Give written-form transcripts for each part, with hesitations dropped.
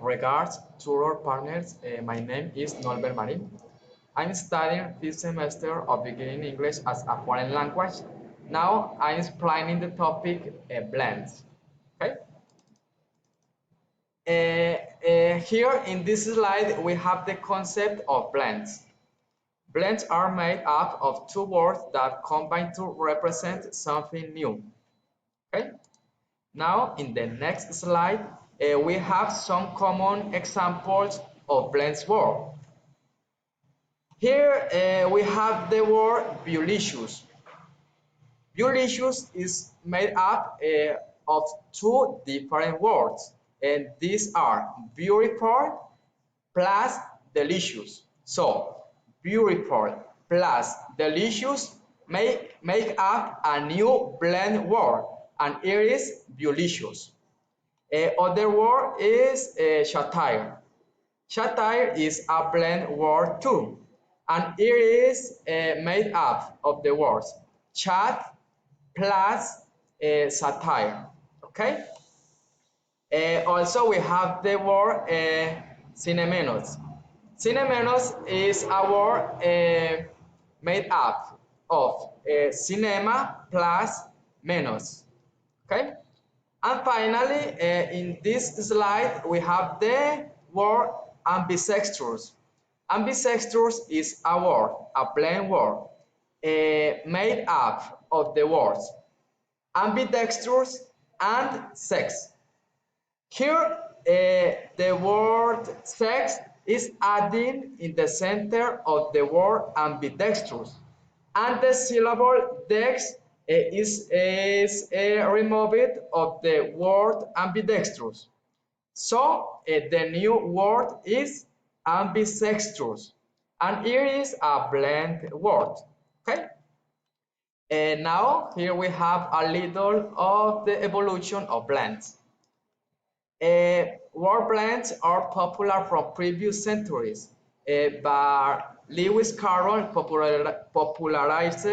Regards to our partners, my name is Norbert Marin. I'm studying this semester of beginning English as a foreign language. Now I'm explaining the topic blends. Okay. Here in this slide we have the concept of blends. Blends are made up of two words that combine to represent something new. Okay. Now, in the next slide, we have some common examples of blends word. Here we have the word "violicious." Violicious is made up of two different words, and these are beautiful plus delicious. So, beautiful plus delicious make up a new blend word, and it is violicious. Other word is satire. Satire is a blend word too, and it is made up of the words chat plus satire. Okay. Also, we have the word cinemenos. Cinemenos is a word made up of cinema plus menos. Okay. And finally, in this slide, we have the word ambidextrous. Ambidextrous is a word, a blend word, made up of the words ambidextrous and sex. Here, the word sex is added in the center of the word ambidextrous, and the syllable dex is removed of the word ambidextrous. So the new word is ambidextrous, and here is a blend word. Okay. And now here we have a little of the evolution of blends. Word blends are popular from previous centuries, but Lewis Carroll popularized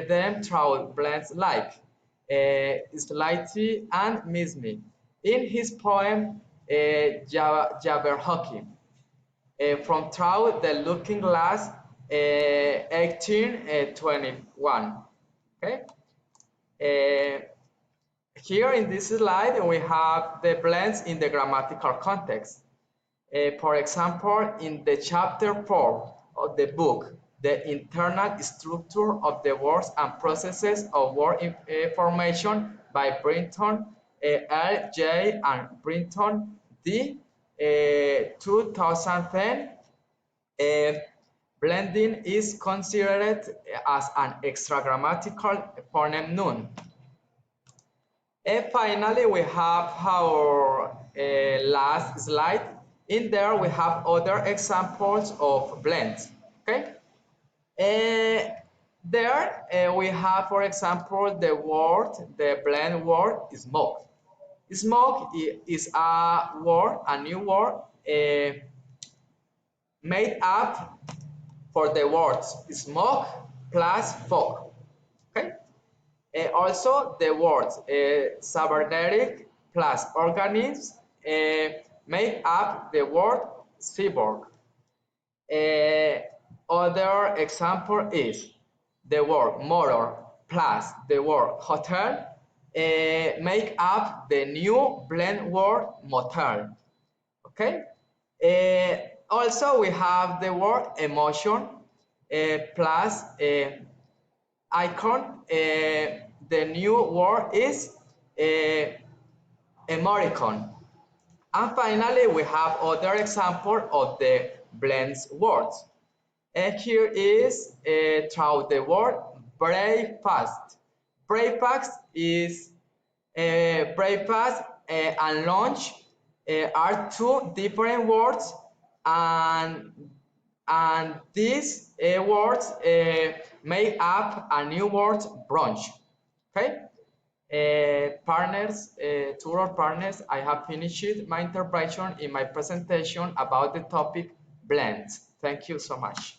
them through blends like Slightly and Miss Me in his poem Jabberwocky, from Through the Looking Glass, 1821. Okay. Here in this slide, we have the blends in the grammatical context. For example, in the chapter 4 of the book, the internal structure of the words and processes of word formation by Brinton, L. J. and Brinton, D. 2010, blending is considered as an extra-grammatical phoneme noun. And finally, we have our last slide. In there, we have other examples of blends. Okay. There we have, for example, the blend word smoke. Smoke is a word, a new word made up for the words smoke plus fog. Okay. Also, the words cybernetic plus organisms make up the word cyborg. Other example is the word motor plus the word hotel make up the new blend word motel. Okay. Also, we have the word emotion plus icon. The new word is emoticon. And finally, we have other example of the blends words. Here is through the word breakfast. Breakfast is breakfast and lunch are two different words, and these words make up a new word brunch. Okay. Partners, to our partners, I have finished my intervention in my presentation about the topic blends. Thank you so much.